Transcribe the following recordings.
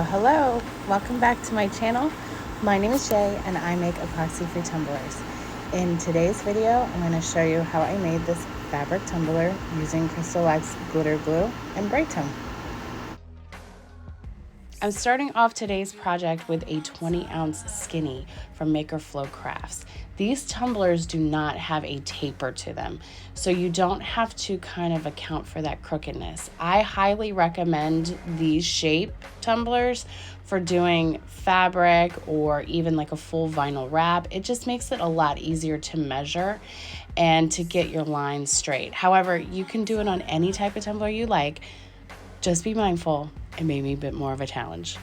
Hello. Welcome back to my channel. My name is Jay and I make epoxy-free tumblers. In today's video, I'm going to show you how I made this fabric tumbler using CrystaLac's glitter glue and Brite. I'm starting off today's project with a 20-ounce skinny from Maker Flow Crafts. These tumblers do not have a taper to them, so you don't have to kind of account for that crookedness. I highly recommend these shape tumblers for doing fabric or even like a full vinyl wrap. It just makes it a lot easier to measure and to get your lines straight. However, you can do it on any type of tumbler you like. Just be mindful, it may be a bit more of a challenge.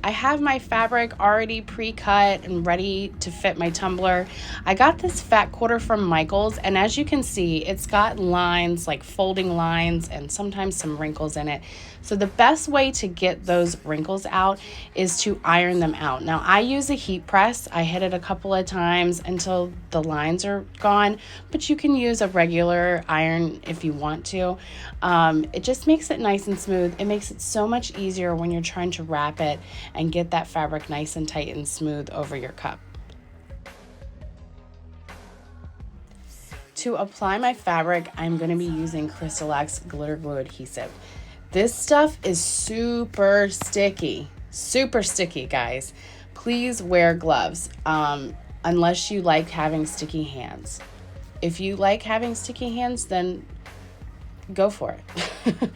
I have my fabric already pre-cut and ready to fit my tumbler. I got this fat quarter from Michael's, and as you can see, it's got lines, like folding lines, and sometimes some wrinkles in it. So the best way to get those wrinkles out is to iron them out. Now I use a heat press. I hit it a couple of times until the lines are gone, but you can use a regular iron if you want to. It just makes it nice and smooth. It makes it so much easier when you're trying to wrap it and get that fabric nice and tight and smooth over your cup. To apply my fabric, I'm going to be using CrystaLac's glitter glue adhesive. This stuff is super sticky, guys. Please wear gloves unless you like having sticky hands. If you like having sticky hands, then go for it.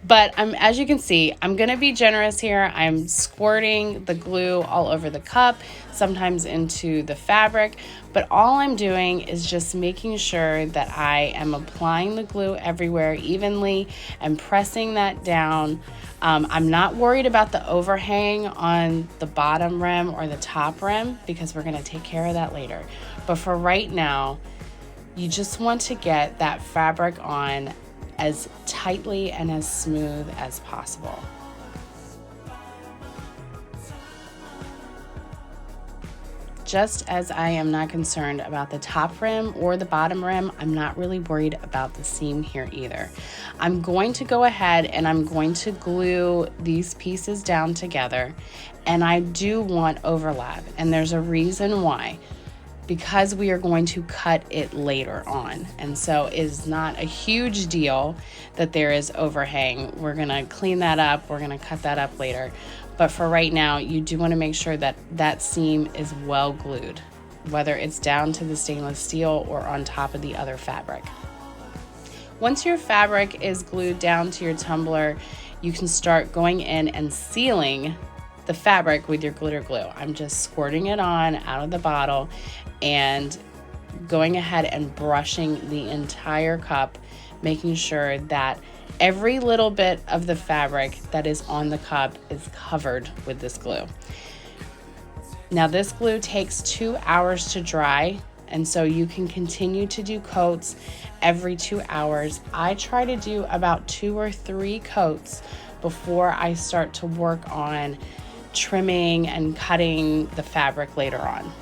But as you can see, I'm going to be generous here. I'm squirting the glue all over the cup, sometimes into the fabric, but all I'm doing is just making sure that I am applying the glue everywhere evenly and pressing that down. I'm not worried about the overhang on the bottom rim or the top rim because we're going to take care of that later. But for right now, you just want to get that fabric on as tightly and as smooth as possible. Just as I am not concerned about the top rim or the bottom rim, I'm not really worried about the seam here either. I'm going to go ahead and I'm going to glue these pieces down together, and I do want overlap, and there's a reason why. Because we are going to cut it later on. And so it's not a huge deal that there is overhang. We're gonna clean that up, we're gonna cut that up later. But for right now, you do wanna make sure that that seam is well glued, whether it's down to the stainless steel or on top of the other fabric. Once your fabric is glued down to your tumbler, you can start going in and sealing the fabric with your glitter glue. I'm just squirting it on out of the bottle and going ahead and brushing the entire cup, making sure that every little bit of the fabric that is on the cup is covered with this glue. Now this glue takes 2 hours to dry, and so you can continue to do coats every 2 hours. I try to do about 2 or 3 coats before I start to work on trimming and cutting the fabric later on.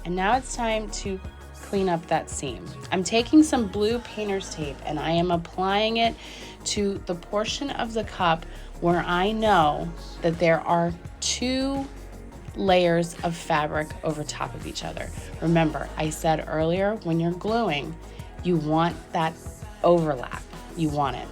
And now it's time to clean up that seam. I'm taking some blue painter's tape and I am applying it to the portion of the cup where I know that there are 2 layers of fabric over top of each other. Remember, I said earlier, when you're gluing, you want that overlap. You want it.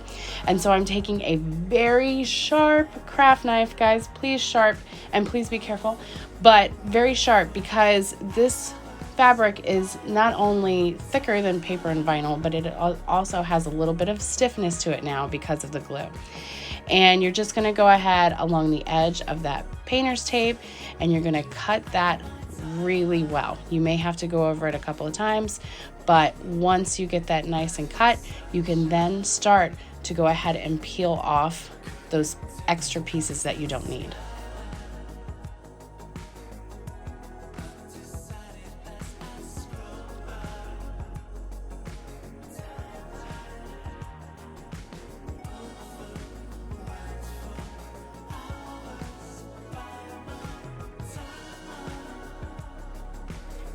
And so I'm taking a very sharp craft knife, guys, please sharp, and please be careful, but very sharp, because this fabric is not only thicker than paper and vinyl, but it also has a little bit of stiffness to it now because of the glue. And you're just gonna go ahead along the edge of that painter's tape and you're gonna cut that really well. You may have to go over it a couple of times, but once you get that nice and cut, you can then start to go ahead and peel off those extra pieces that you don't need.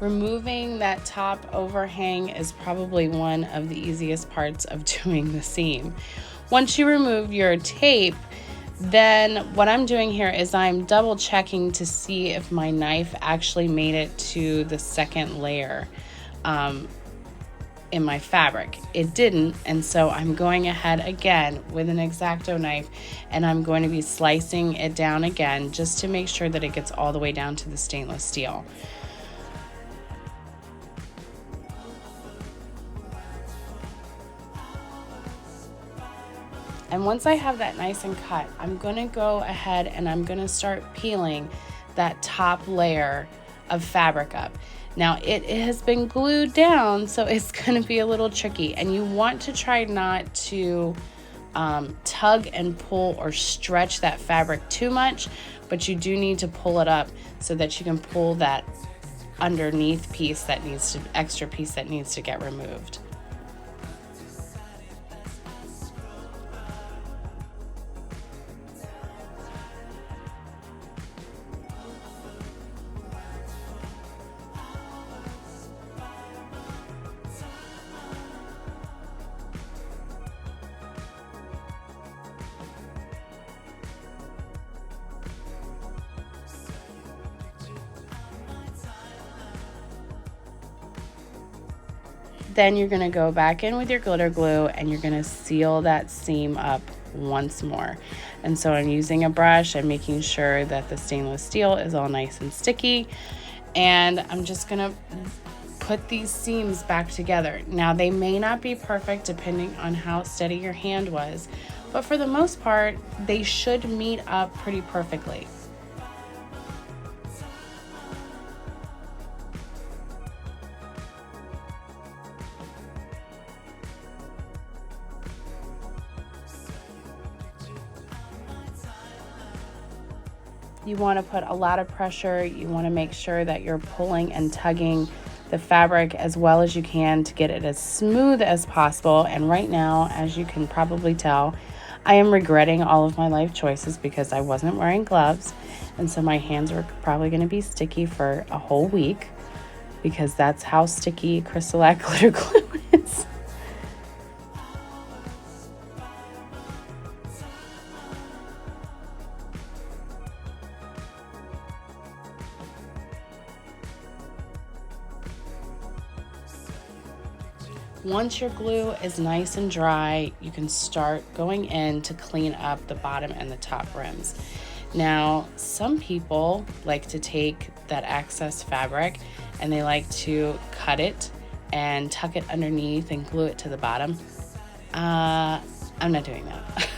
Removing that top overhang is probably one of the easiest parts of doing the seam. Once you remove your tape, then what I'm doing here is I'm double checking to see if my knife actually made it to the second layer in my fabric. It didn't, and so I'm going ahead again with an X-Acto knife, and I'm going to be slicing it down again just to make sure that it gets all the way down to the stainless steel. And once I have that nice and cut, I'm going to go ahead and I'm going to start peeling that top layer of fabric up. Now it has been glued down, so it's going to be a little tricky, and you want to try not to tug and pull or stretch that fabric too much, but you do need to pull it up so that you can pull that underneath piece that needs to, extra piece that needs to get removed. Then you're going to go back in with your glitter glue and you're going to seal that seam up once more. And so I'm using a brush and making sure that the stainless steel is all nice and sticky. And I'm just going to put these seams back together. Now they may not be perfect depending on how steady your hand was, but for the most part, they should meet up pretty perfectly. You want to put a lot of pressure. You want to make sure that you're pulling and tugging the fabric as well as you can to get it as smooth as possible. And right now, as you can probably tell, I am regretting all of my life choices because I wasn't wearing gloves. And so my hands are probably going to be sticky for a whole week because that's how sticky CrystaLac glitter glue is. Once your glue is nice and dry, you can start going in to clean up the bottom and the top rims. Now, some people like to take that excess fabric and they like to cut it and tuck it underneath and glue it to the bottom. I'm not doing that.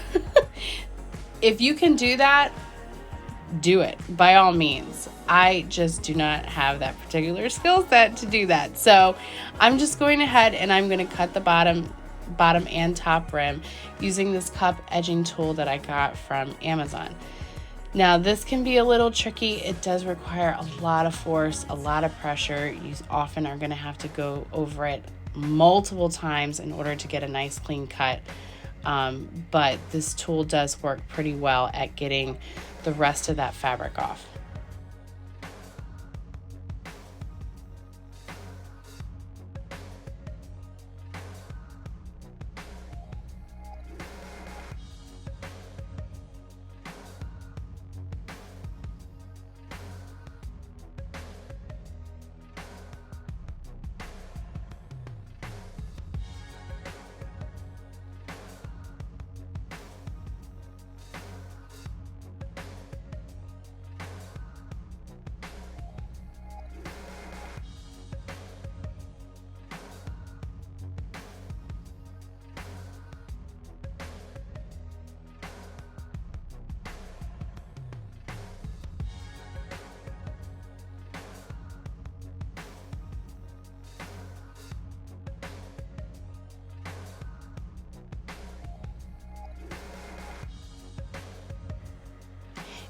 If you can do that, do it by all means. I just do not have that particular skill set to do that. So I'm just going ahead and I'm going to cut the bottom and top rim using this cup edging tool that I got from Amazon. Now this can be a little tricky. It does require a lot of force, a lot of pressure. You often are going to have to go over it multiple times in order to get a nice clean cut. But this tool does work pretty well at getting the rest of that fabric off.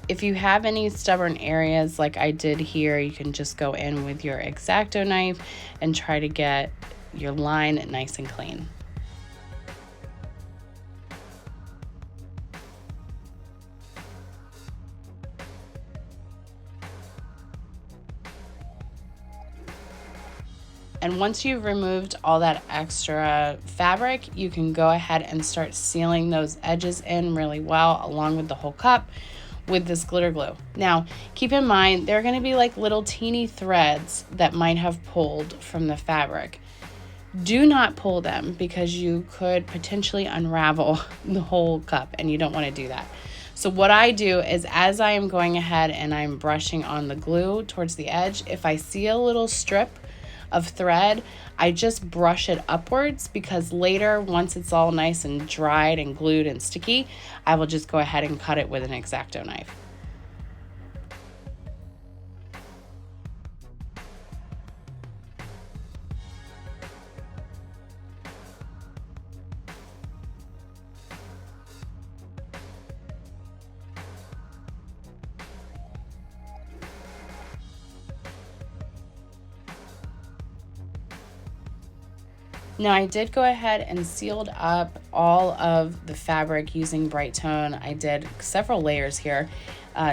If you have any stubborn areas like I did here, you can just go in with your X-Acto knife and try to get your line nice and clean. And once you've removed all that extra fabric, you can go ahead and start sealing those edges in really well along with the whole cup with this glitter glue. Now, keep in mind, there are going to be like little teeny threads that might have pulled from the fabric. Do not pull them because you could potentially unravel the whole cup and you don't want to do that. So what I do is, as I am going ahead and I'm brushing on the glue towards the edge, if I see a little strip of thread, I just brush it upwards, because later, once it's all nice and dried and glued and sticky, I will just go ahead and cut it with an X-Acto knife. Now, I did go ahead and sealed up all of the fabric using Brite Tone. I did several layers here,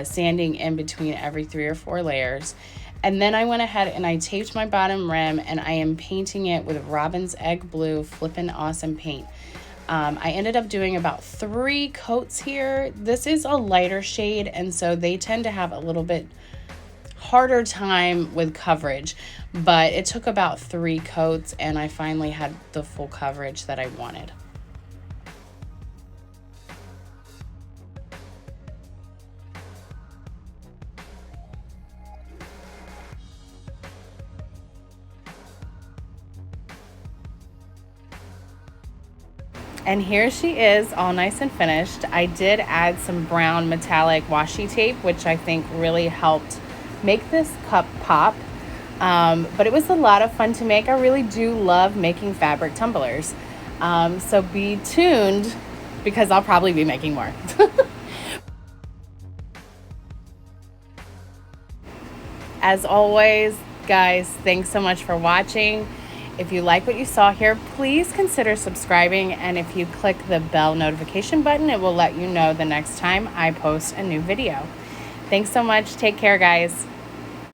sanding in between every 3 or 4 layers. And then I went ahead and I taped my bottom rim, and I am painting it with Robin's Egg Blue Flippin' Awesome paint. I ended up doing about 3 coats here. This is a lighter shade, and so they tend to have a little bit harder time with coverage, but it took about 3 coats and I finally had the full coverage that I wanted. And here she is, all nice and finished. I did add some brown metallic washi tape, which I think really helped make this cup pop. But it was a lot of fun to make. I really do love making fabric tumblers. So be tuned, because I'll probably be making more. As always, guys, thanks so much for watching. If you like what you saw here, please consider subscribing. And if you click the bell notification button, it will let you know the next time I post a new video. Thanks so much. Take care, guys.